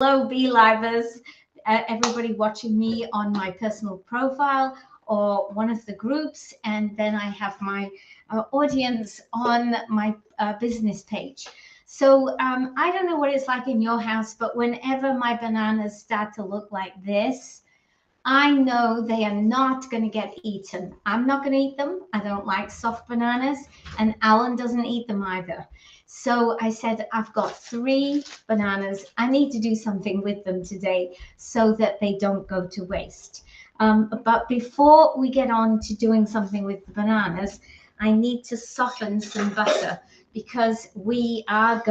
Hello, B-Livers, everybody watching me on my personal profile or one of the groups, and then I have my audience on my business page. So I don't know what it's like in your house, but whenever my bananas start to look like this, I know they are not going to get eaten. I'm not going to eat them. I don't like soft bananas, and Alan doesn't eat them either. So I said, I've got 3 bananas. I need to do something with them today so that they don't go to waste. But before we get on to doing something with the bananas, I need to soften some butter because we are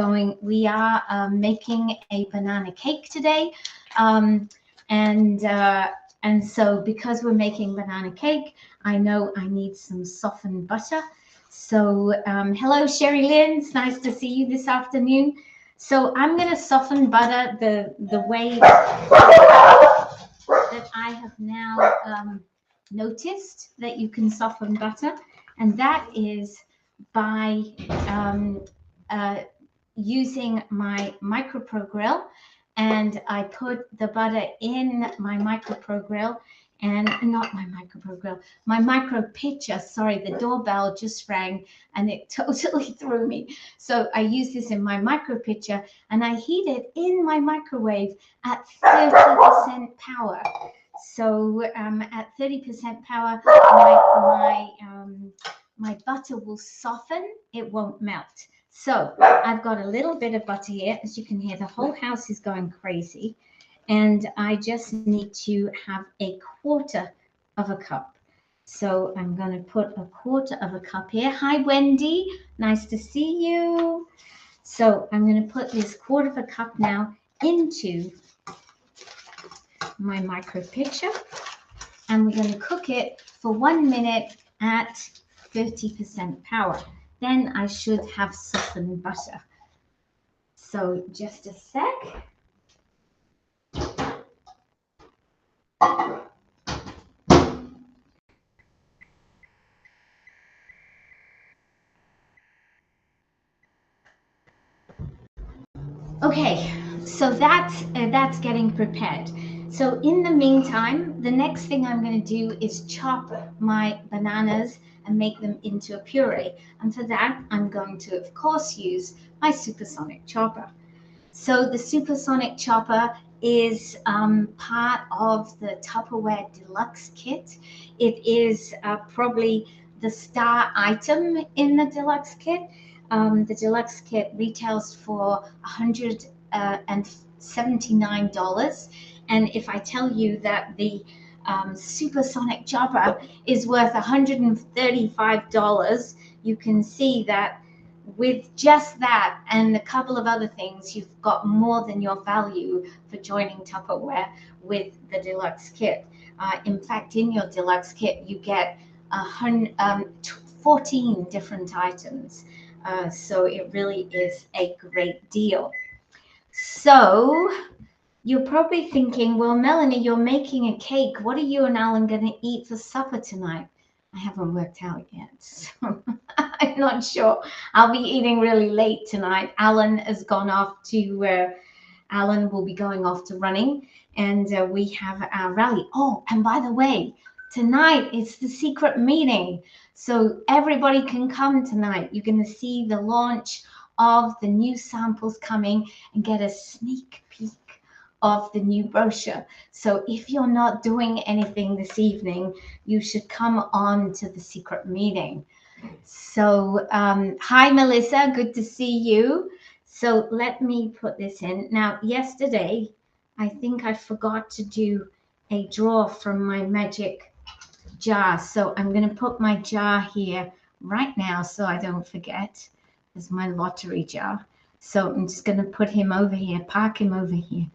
making a banana cake today. Um, and so because we're making banana cake, I know I need some softened butter. So hello, Sherry Lynn. It's nice to see you this afternoon. So I'm going to soften butter the way that I have now noticed that you can soften butter, and that is by using my micro grill. And I put the butter in my micro grill, and not my micro grill, my micro pitcher. Sorry, the doorbell just rang and it totally threw me. So I use this in my micro pitcher and I heat it in my microwave at 30% power. So at 30% power, my butter will soften, it won't melt. So I've got a little bit of butter here. As you can hear, the whole house is going crazy. And I just need to have a 1/4 of a cup. So I'm going to put a 1/4 of a cup here. Hi, Wendy. Nice to see you. So I'm going to put this 1/4 of a cup now into my micro pitcher. And we're going to cook it for 1 minute at 30% power. Then I should have softened butter. So just a sec. Okay, so that's getting prepared. So in the meantime, the next thing I'm going to do is chop my bananas and make them into a puree. And for that, I'm going to, of course, use my supersonic chopper. So the supersonic chopper is part of the Tupperware Deluxe kit. It is probably the star item in the Deluxe kit. The Deluxe kit retails for $179. And if I tell you that the supersonic chopper is worth $135, you can see that with just that and a couple of other things, you've got more than your value for joining Tupperware with the Deluxe kit. In fact, in your Deluxe kit, you get 14 different items. So it really is a great deal. So you're probably thinking, well, Melanie, you're making a cake. What are you and Alan going to eat for supper tonight? I haven't worked out yet, so I'm not sure. I'll be eating really late tonight. Alan has gone off to, Alan will be going off to running, and we have our rally. Oh, and by the way, tonight it's the secret meeting. So everybody can come tonight. You're going to see the launch of the new samples coming and get a sneak peek of the new brochure. So if you're not doing anything this evening, you should come on to the secret meeting. So hi, Melissa, good to see you. So let me put this in. Now, yesterday, I think I forgot to do a draw from my magic jar. So I'm going to put my jar here right now so I don't forget. There's my lottery jar. So I'm just going to put him over here, park him over here.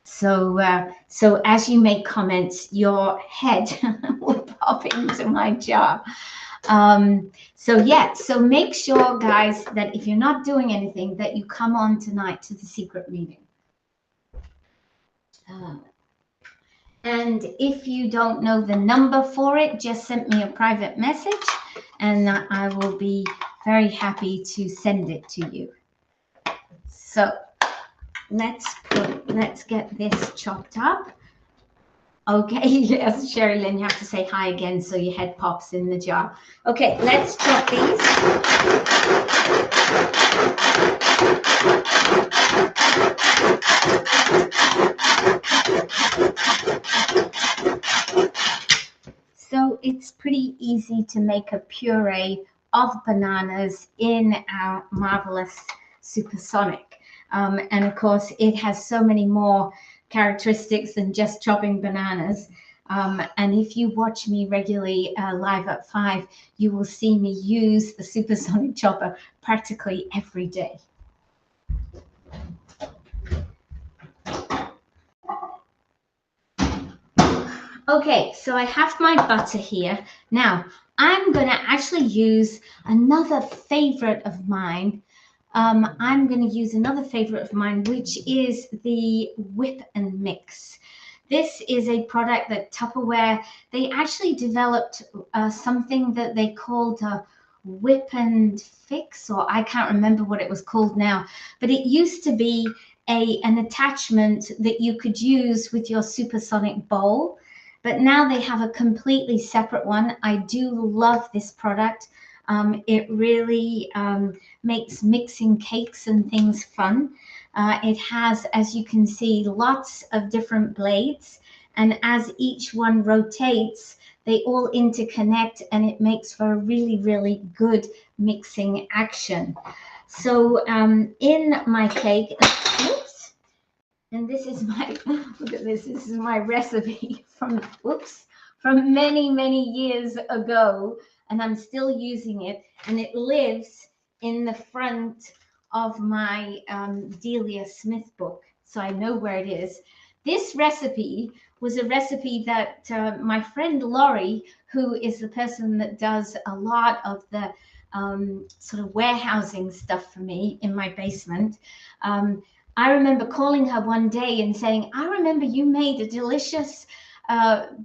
So as you make comments, your head will pop into my jar. So make sure, guys, that if you're not doing anything, that you come on tonight to the secret meeting. And if you don't know the number for it, just send me a private message and I will be very happy to send it to you. So let's get this chopped up. Okay, yes, Sherilyn, you have to say hi again so your head pops in the jar. Okay, let's chop these. So it's pretty easy to make a puree of bananas in our marvelous Supersonic. And of course, it has so many more characteristics than just chopping bananas. And if you watch me regularly live at 5, you will see me use the Supersonic chopper practically every day. Okay, so I have my butter here. Now, I'm going to actually use another favorite of mine. I'm going to use another favorite of mine, which is the Whip and Mix. This is a product that Tupperware, they actually developed something that they called a Whip and Fix, or I can't remember what it was called now, but it used to be an attachment that you could use with your Supersonic bowl. But now they have a completely separate one. I do love this product. It really makes mixing cakes and things fun. It has, as you can see, lots of different blades. And as each one rotates, they all interconnect and it makes for a really, really good mixing action. So in my cake, oops, and this is my, look at this is my recipe from, from many, many years ago, and I'm still using it, and it lives in the front of my Delia Smith book, so I know where it is. This recipe was a recipe that my friend Laurie, who is the person that does a lot of the sort of warehousing stuff for me in my basement, I remember calling her one day and saying, I remember you made a delicious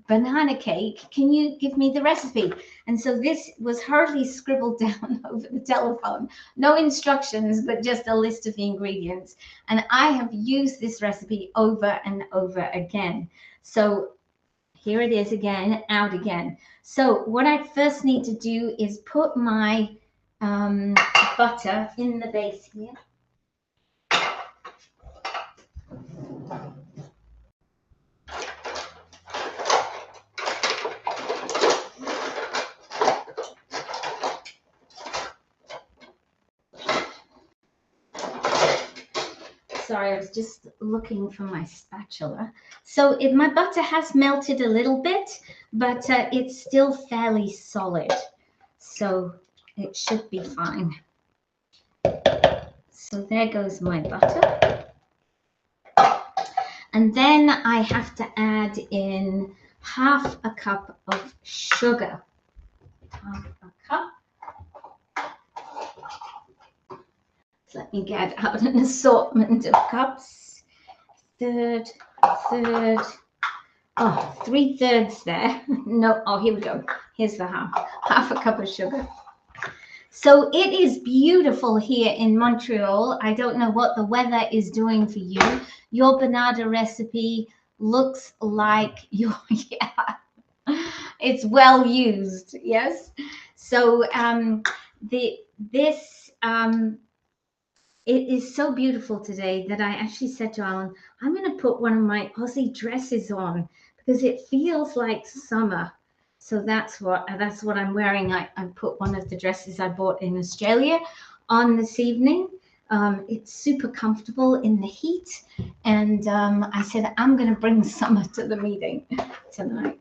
banana cake. Can you give me the recipe? And so this was hurriedly scribbled down over the telephone. No instructions, but just a list of the ingredients. And I have used this recipe over and over again. So here it is again, out again. So what I first need to do is put my butter in the base here. Sorry, I was just looking for my spatula. So my butter has melted a little bit, but it's still fairly solid. So it should be fine. So there goes my butter. And then I have to add in half a cup of sugar. Half a cup. Let me get out an assortment of cups. Third, oh, 3/3 there. No, oh, here we go. Here's the half a cup of sugar. So it is beautiful here in Montreal. I don't know what the weather is doing for you. Your banana recipe looks like your, yeah, it's well used, yes. So it is so beautiful today that I actually said to Alan, I'm going to put one of my Aussie dresses on because it feels like summer. So that's what I'm wearing. I put one of the dresses I bought in Australia on this evening. It's super comfortable in the heat. And I said, I'm going to bring summer to the meeting tonight.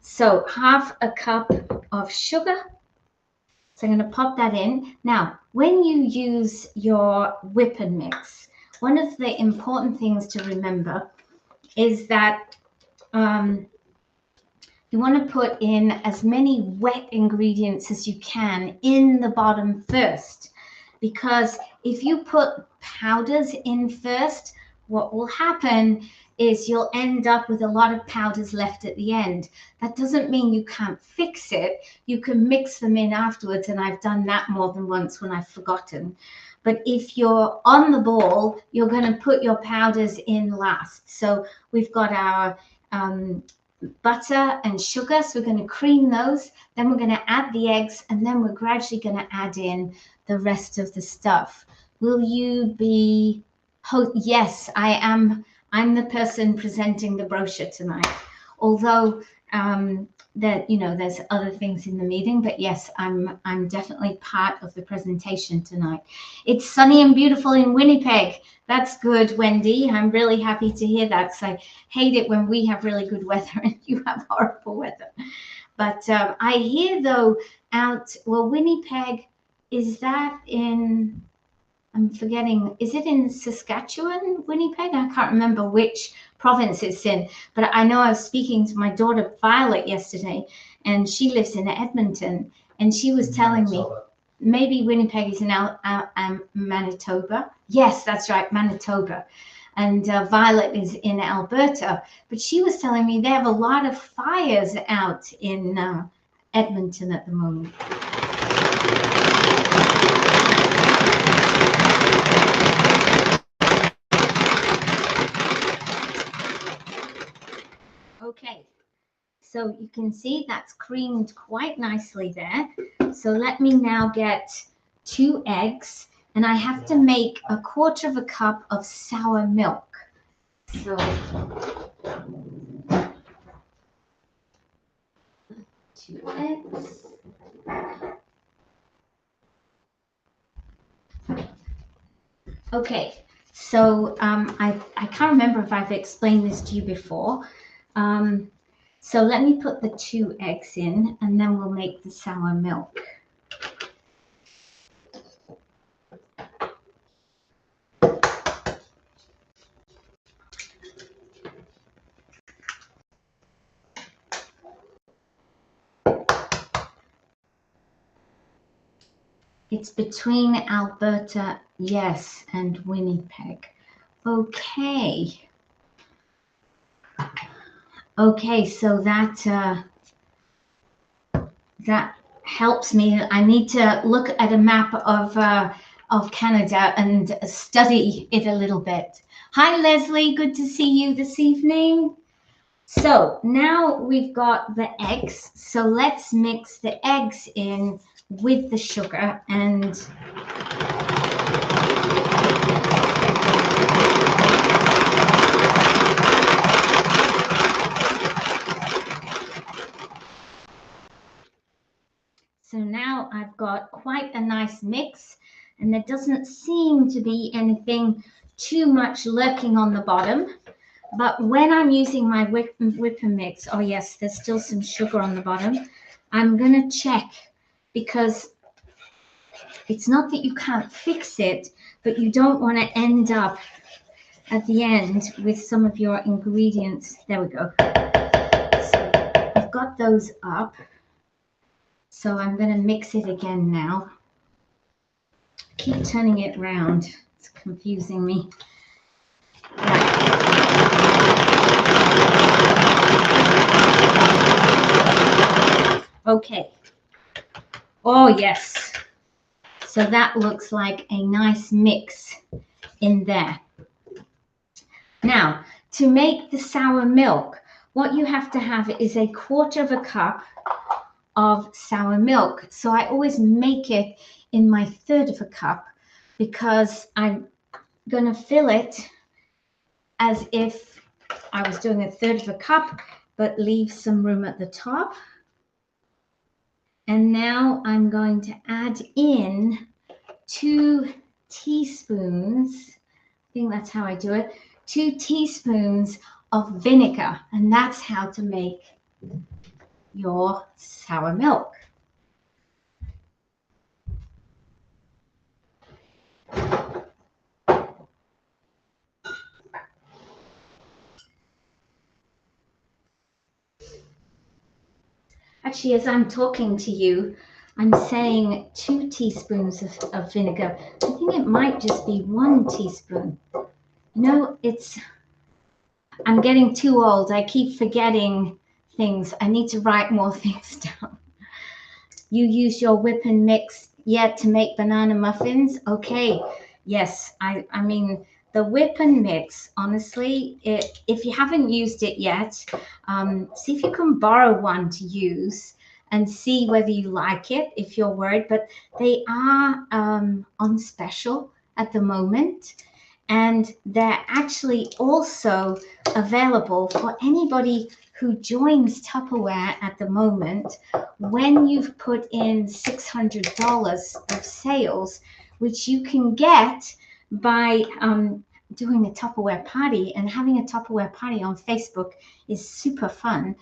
So half a cup of sugar. So I'm going to pop that in. Now, when you use your Whip and Mix, one of the important things to remember is that you want to put in as many wet ingredients as you can in the bottom first, because if you put powders in first, what will happen is you'll end up with a lot of powders left at the end. That doesn't mean you can't fix it. You can mix them in afterwards, and I've done that more than once when I've forgotten. But if you're on the ball, you're going to put your powders in last. So we've got our butter and sugar, so we're going to cream those, then we're going to add the eggs, and then we're gradually going to add in the rest of the stuff. Will you be yes, I am. I'm the person presenting the brochure tonight, although that there's other things in the meeting, but yes, I'm definitely part of the presentation tonight. It's sunny and beautiful in Winnipeg. That's good, Wendy. I'm really happy to hear that. So I hate it when we have really good weather and you have horrible weather. But I hear though Winnipeg, is that in, I'm forgetting, is it in Saskatchewan, Winnipeg? I can't remember which province it's in, but I know I was speaking to my daughter Violet yesterday, and she lives in Edmonton, and she was telling me maybe Winnipeg is in Manitoba. Yes, that's right, Manitoba. And Violet is in Alberta, but she was telling me they have a lot of fires out in Edmonton at the moment. Okay, so you can see that's creamed quite nicely there. So let me now get 2 eggs, and I have to make 1/4 cup of sour milk. So 2 eggs. Okay, so I can't remember if I've explained this to you before. So let me put the 2 eggs in, and then we'll make the sour milk. It's between Alberta, yes, and Winnipeg. Okay. Okay, so that helps me. I need to look at a map of Canada and study it a little bit. Hi, Leslie. Good to see you this evening. So now we've got the eggs. So let's mix the eggs in with the sugar and so now I've got quite a nice mix, and there doesn't seem to be anything too much lurking on the bottom. But when I'm using my whipper mix, oh yes, there's still some sugar on the bottom. I'm going to check, because it's not that you can't fix it, but you don't want to end up at the end with some of your ingredients. There we go. So I've got those up. So I'm going to mix it again now. Keep turning it round. It's confusing me. Okay. Oh, yes. So that looks like a nice mix in there. Now, to make the sour milk, what you have to have is 1/4 cup of sour milk. So I always make it in my 1/3 cup, because I'm going to fill it as if I was doing 1/3 cup, but leave some room at the top. And now I'm going to add in 2 teaspoons, I think that's how I do it, 2 teaspoons of vinegar, and that's how to make your sour milk. Actually, as I'm talking to you, I'm saying 2 teaspoons of vinegar. I think it might just be 1 teaspoon. No, it's I'm getting too old. I keep forgetting things. I need to write more things down. You use your whip and mix yet to make banana muffins? Okay. Yes. I mean, the whip and mix, honestly, if you haven't used it yet, see if you can borrow one to use and see whether you like it if you're worried. But they are on special at the moment. And they're actually also available for anybody who joins Tupperware at the moment when you've put in $600 of sales, which you can get by doing a Tupperware party. And having a Tupperware party on Facebook is super fun.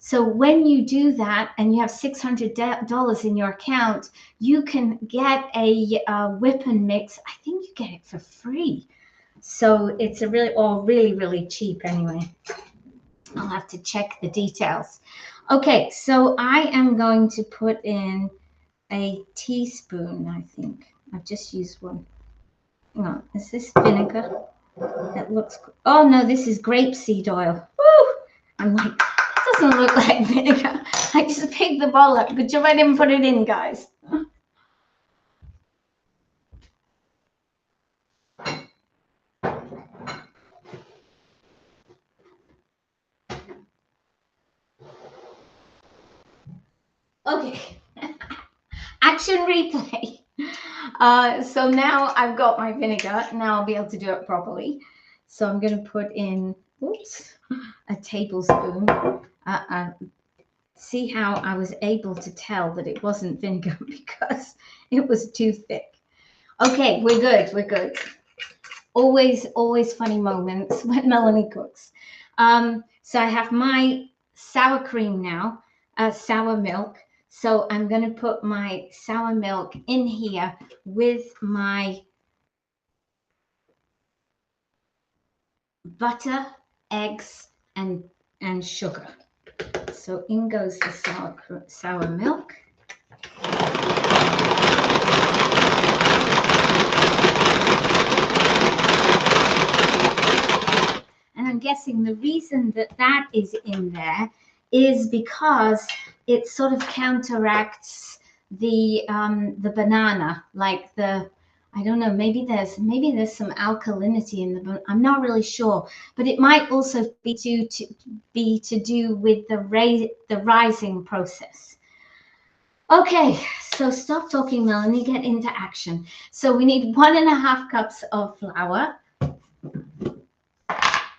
So when you do that and you have $600 in your account, you can get a whip and mix. I think you get it for free. So it's a really cheap anyway. I'll have to check the details. Okay, so I am going to put in a teaspoon, I think. I've just used one. No, is this vinegar? That looks, oh no, this is grapeseed oil. Woo! I'm like, that doesn't look like vinegar. I just picked the bowl up. Good job I didn't put it in, guys. Okay. Action replay. So now I've got my vinegar. Now I'll be able to do it properly. So I'm going to put in, oops, a tablespoon. See how I was able to tell that it wasn't vinegar because it was too thick. Okay, we're good. We're good. Always funny moments when Melanie cooks. So I have my sour cream now, sour milk. So I'm going to put my sour milk in here with my butter, eggs, and sugar. So in goes the sour milk. And I'm guessing the reason that that is in there is because it sort of counteracts the banana, like the, I don't know, maybe there's some alkalinity in the, I'm not really sure, but it might also be to do with the rising process. Okay, so stop talking, Melanie, get into action. So we need 1.5 cups of flour.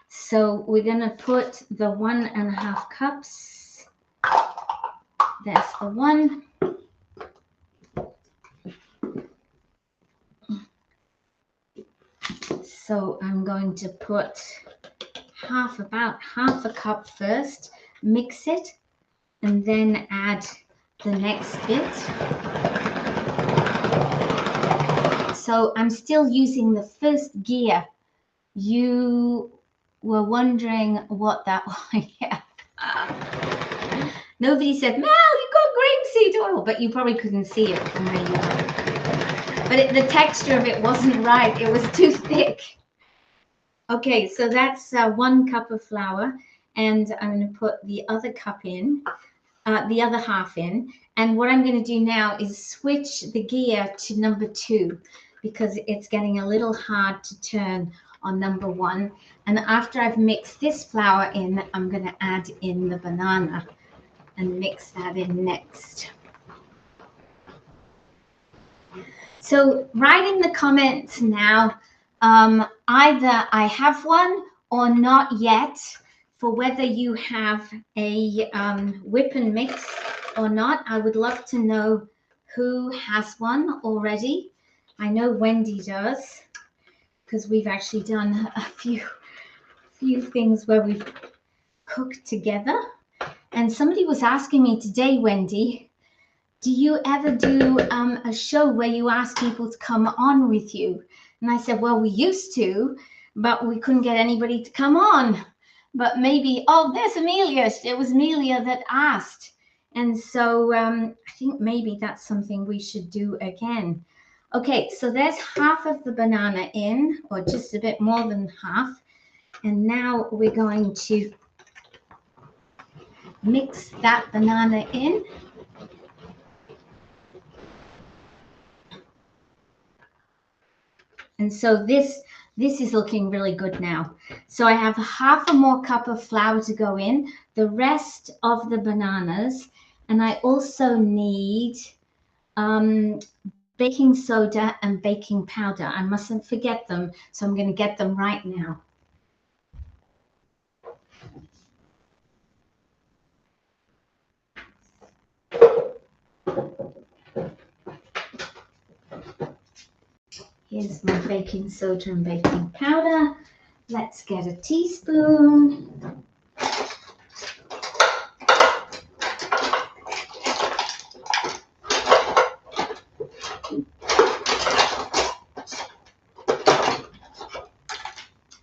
So we're going to put the 1.5 cups. That's the one. So I'm going to put about half a cup first, mix it, and then add the next bit. So I'm still using the first gear. You were wondering what that was. Yeah. Nobody said, Mel, you got grapeseed oil, but you probably couldn't see it from where you were. But the texture of it wasn't right. It was too thick. Okay, so that's 1 cup of flour, and I'm going to put the other cup in, the other half in. And what I'm going to do now is switch the gear to number 2 because it's getting a little hard to turn on number 1. And after I've mixed this flour in, I'm going to add in the banana and mix that in next. So write in the comments now, either I have one or not yet, for whether you have a whip and mix or not. I would love to know who has one already. I know Wendy does, because we've actually done a few things where we've cooked together. And somebody was asking me today, Wendy, do you ever do a show where you ask people to come on with you? And I said, well, we used to, but we couldn't get anybody to come on. But maybe, oh, there's Amelia. It was Amelia that asked. And so I think maybe that's something we should do again. Okay, so there's half of the banana in, or just a bit more than half. And now we're going to mix that banana in. And so this is looking really good now. So I have half a more cup of flour to go in, the rest of the bananas, and I also need baking soda and baking powder. I mustn't forget them, so I'm going to get them right now. Here's my baking soda and baking powder. Let's get a teaspoon.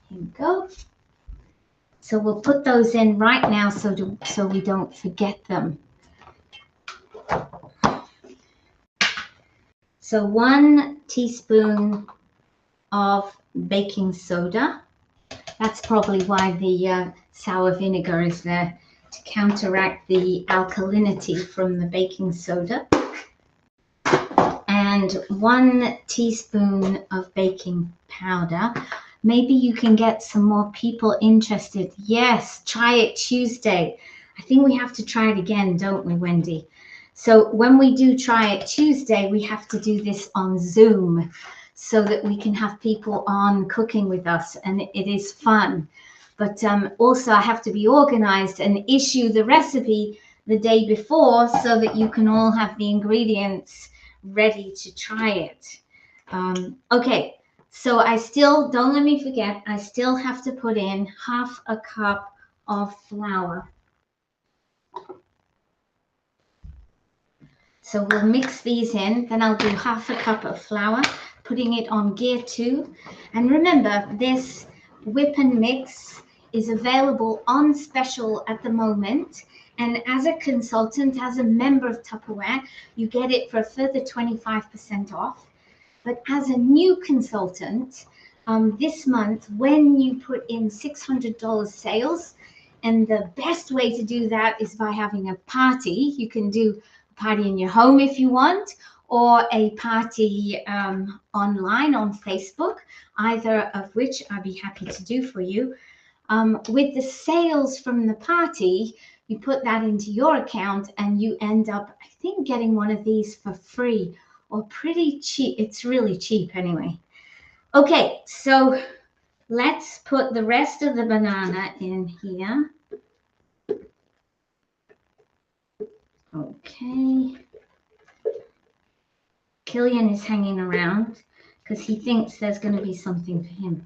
Here we go. So we'll put those in right now so we don't forget them. So 1 teaspoon of baking soda. That's probably why the sour vinegar is there, to counteract the alkalinity from the baking soda. And 1 teaspoon of baking powder. Maybe you can get some more people interested. Yes, Try It Tuesday. I think we have to try it again, don't we, Wendy? So when we do Try It Tuesday, we have to do this on Zoom so that we can have people on cooking with us, and it is fun. But also I have to be organized and issue the recipe the day before so that you can all have the ingredients ready to try it. Okay. So I still, don't let me forget, I still have to put in half a cup of flour. So we'll mix these in, then I'll do half a cup of flour, putting it on gear 2. And remember, this whip and mix is available on special at the moment. And as a consultant, as a member of Tupperware, you get it for a further 25% off. But as a new consultant, this month, when you put in $600 sales, and the best way to do that is by having a party. You can do a party in your home if you want, or a party online on Facebook, either of which I'd be happy to do for you. With the sales from the party, you put that into your account and you end up, I think, getting one of these for free or pretty cheap. It's really cheap anyway. Okay, so let's put the rest of the banana in here. Okay. Killian is hanging around because he thinks there's going to be something for him.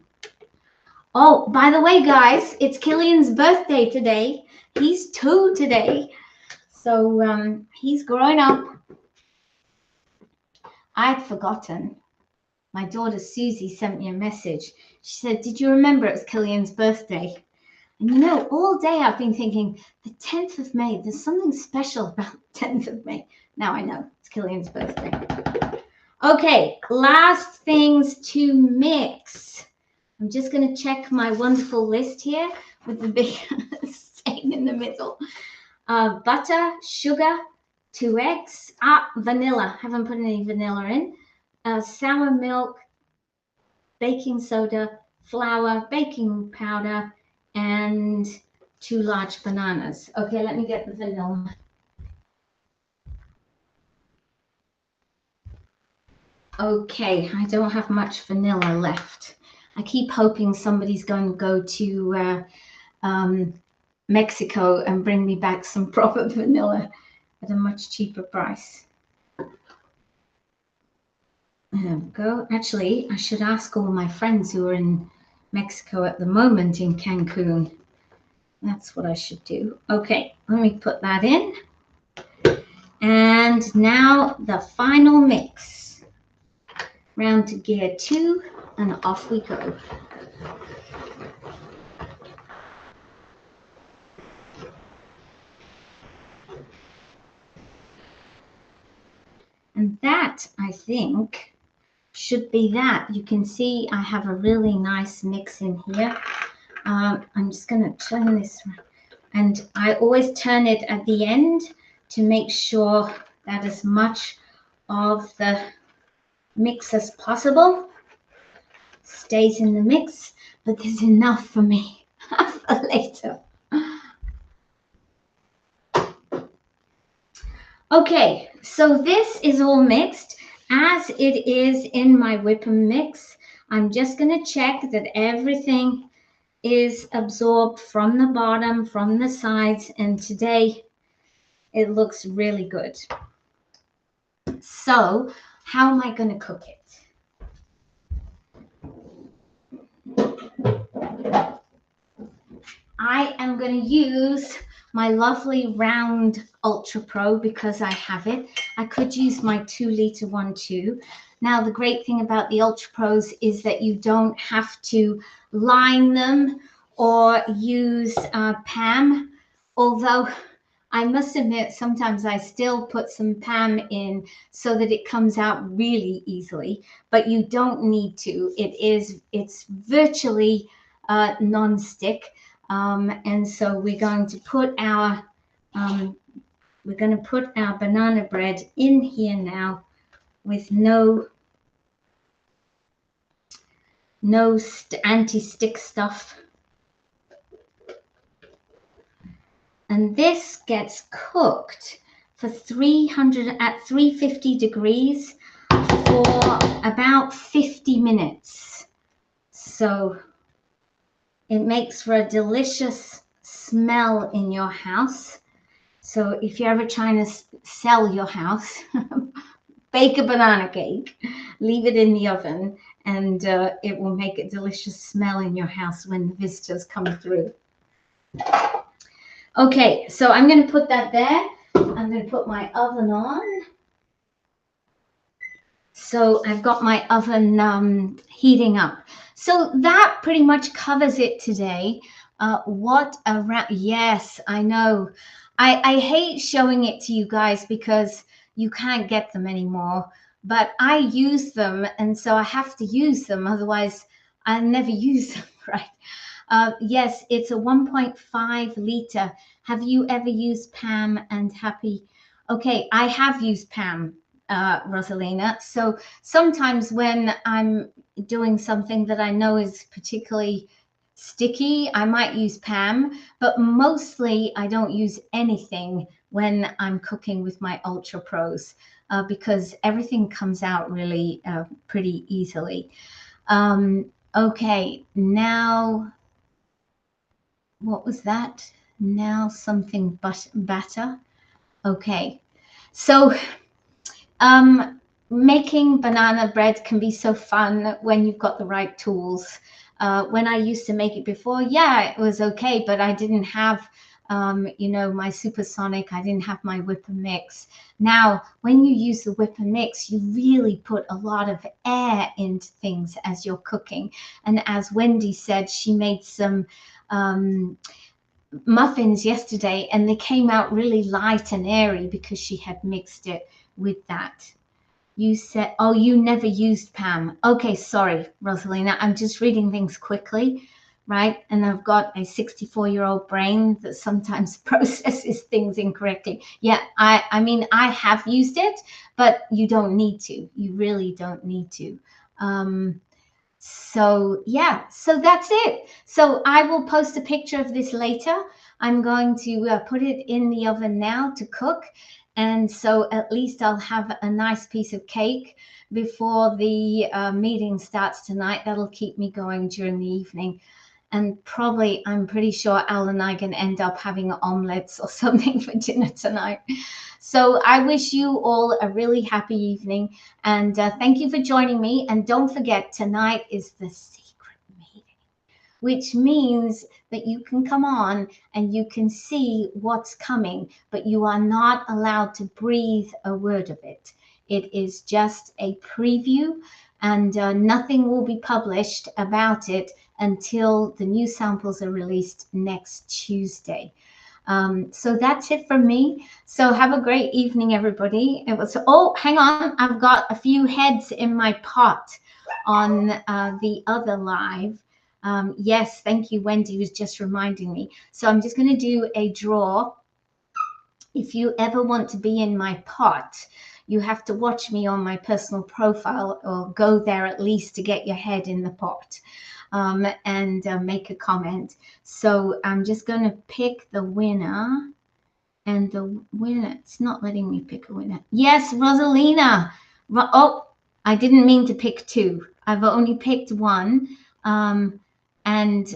Oh, by the way, guys, it's Killian's birthday today. He's 2 today. So he's growing up. I'd forgotten. My daughter Susie sent me a message. She said, "Did you remember it was Killian's birthday?" And you know, all day I've been thinking, the 10th of May, there's something special about the 10th of May. Now I know, it's Killian's birthday. Okay, last things to mix. I'm just going to check my wonderful list here with the big stain in the middle. Butter, sugar, 2 eggs, vanilla. Haven't put any vanilla in. Sour milk, baking soda, flour, baking powder, and 2 large bananas. Okay, let me get the vanilla. Okay, I don't have much vanilla left. I keep hoping somebody's going to go to Mexico and bring me back some proper vanilla at a much cheaper price. There we go. Actually, I should ask all my friends who are in Mexico at the moment in Cancun. That's what I should do. Okay, let me put that in. And now the final mix. Round to gear 2 and off we go. And that, I think, should be that. You can see I have a really nice mix in here. I'm just going to turn this around. And I always turn it at the end to make sure that as much of the mix as possible stays in the mix, but there's enough for me for later. Okay, so this is all mixed as it is in my whipping mix. I'm just going to check that everything is absorbed from the bottom, from the sides, and today it looks really good. So how am I going to cook it? I am going to use my lovely round Ultra Pro because I have it. I could use my 2-liter one too. Now, the great thing about the Ultra Pros is that you don't have to line them or use PAM, although I must admit, sometimes I still put some PAM in so that it comes out really easily, but you don't need to. It's virtually non-stick. And so we're going to put our banana bread in here now with no anti-stick stuff. And this gets cooked for 350 degrees for about 50 minutes. So it makes for a delicious smell in your house. So if you're ever trying to sell your house, bake a banana cake, leave it in the oven, and it will make a delicious smell in your house when the visitors come through. Okay, so I'm going to put that there. I'm going to put my oven on. So I've got my oven heating up. So that pretty much covers it today. Yes, I know. I hate showing it to you guys because you can't get them anymore, but I use them, and so I have to use them. Otherwise, I'll never use them, right? Yes, it's a 1.5 liter. Have you ever used PAM and Happy? Okay, I have used PAM, Rosalina. So sometimes when I'm doing something that I know is particularly sticky, I might use PAM, but mostly I don't use anything when I'm cooking with my Ultra Pros because everything comes out really pretty easily. Okay, now, what was that? Now something batter. Okay, so making banana bread can be so fun when you've got the right tools. When I used to make it before, yeah, it was okay, but I didn't have, my supersonic. I didn't have my whip and mix. Now, when you use the whip and mix, you really put a lot of air into things as you're cooking. And as Wendy said, she made some muffins yesterday, and they came out really light and airy because she had mixed it with that. You said, oh, you never used PAM. Okay, sorry, Rosalina. I'm just reading things quickly, right? And I've got a 64-year-old brain that sometimes processes things incorrectly. Yeah, I mean, I have used it, but you don't need to. You really don't need to. So yeah, so that's it. So I will post a picture of this later. I'm going to put it in the oven now to cook. And so at least I'll have a nice piece of cake before the meeting starts tonight. That'll keep me going during the evening. And probably, I'm pretty sure Al and I can end up having omelets or something for dinner tonight. So I wish you all a really happy evening. And thank you for joining me. And don't forget, tonight is the secret meeting, which means that you can come on and you can see what's coming, but you are not allowed to breathe a word of it. It is just a preview, and nothing will be published about it until the new samples are released next Tuesday. So that's it from me. So have a great evening, everybody. Oh, hang on. I've got a few heads in my pot on the other live. Yes, thank you, Wendy, who's just reminding me. So I'm just going to do a draw. If you ever want to be in my pot, you have to watch me on my personal profile or go there at least to get your head in the pot, and make a comment. So I'm just going to pick the winner. And the winner, it's not letting me pick a winner. Yes, Rosalina. Oh, I didn't mean to pick two. I've only picked one. And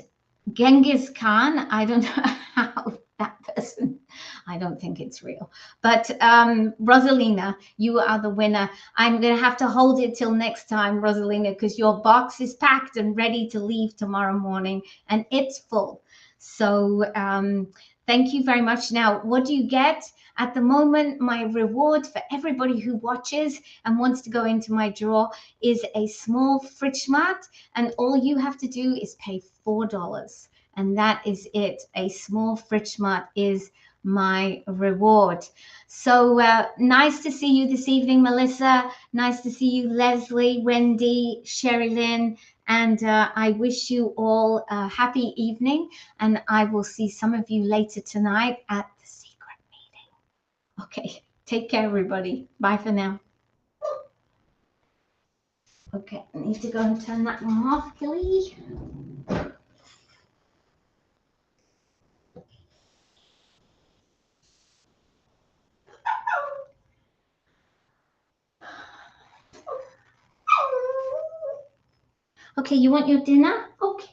Genghis Khan, I don't know how that person, I don't think it's real. But Rosalina, you are the winner. I'm going to have to hold it till next time, Rosalina, because your box is packed and ready to leave tomorrow morning, and it's full. So thank you very much. Now, what do you get? At the moment, my reward for everybody who watches and wants to go into my draw is a small fridge mat, and all you have to do is pay $4, and that is it. A small fridge mat is my reward. So nice to see you this evening, Melissa. Nice to see you, Leslie, Wendy, Sherry Lynn, and I wish you all a happy evening, and I will see some of you later tonight at the secret meeting. Okay, take care, everybody. Bye for now. Okay, I need to go and turn that one off, Gilly. Okay, you want your dinner? Okay.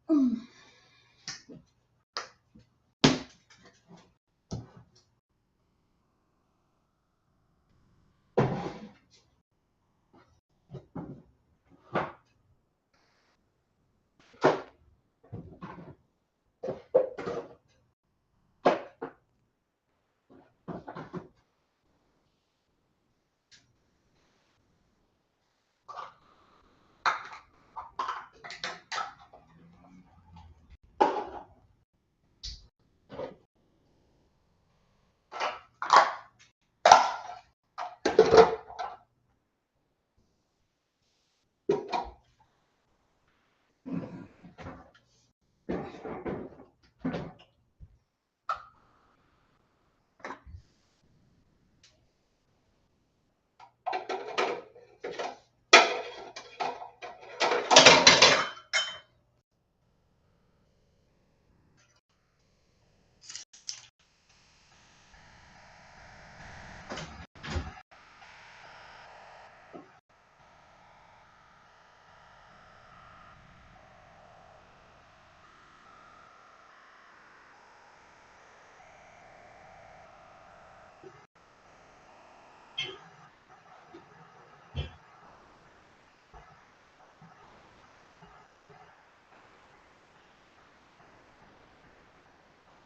Mm.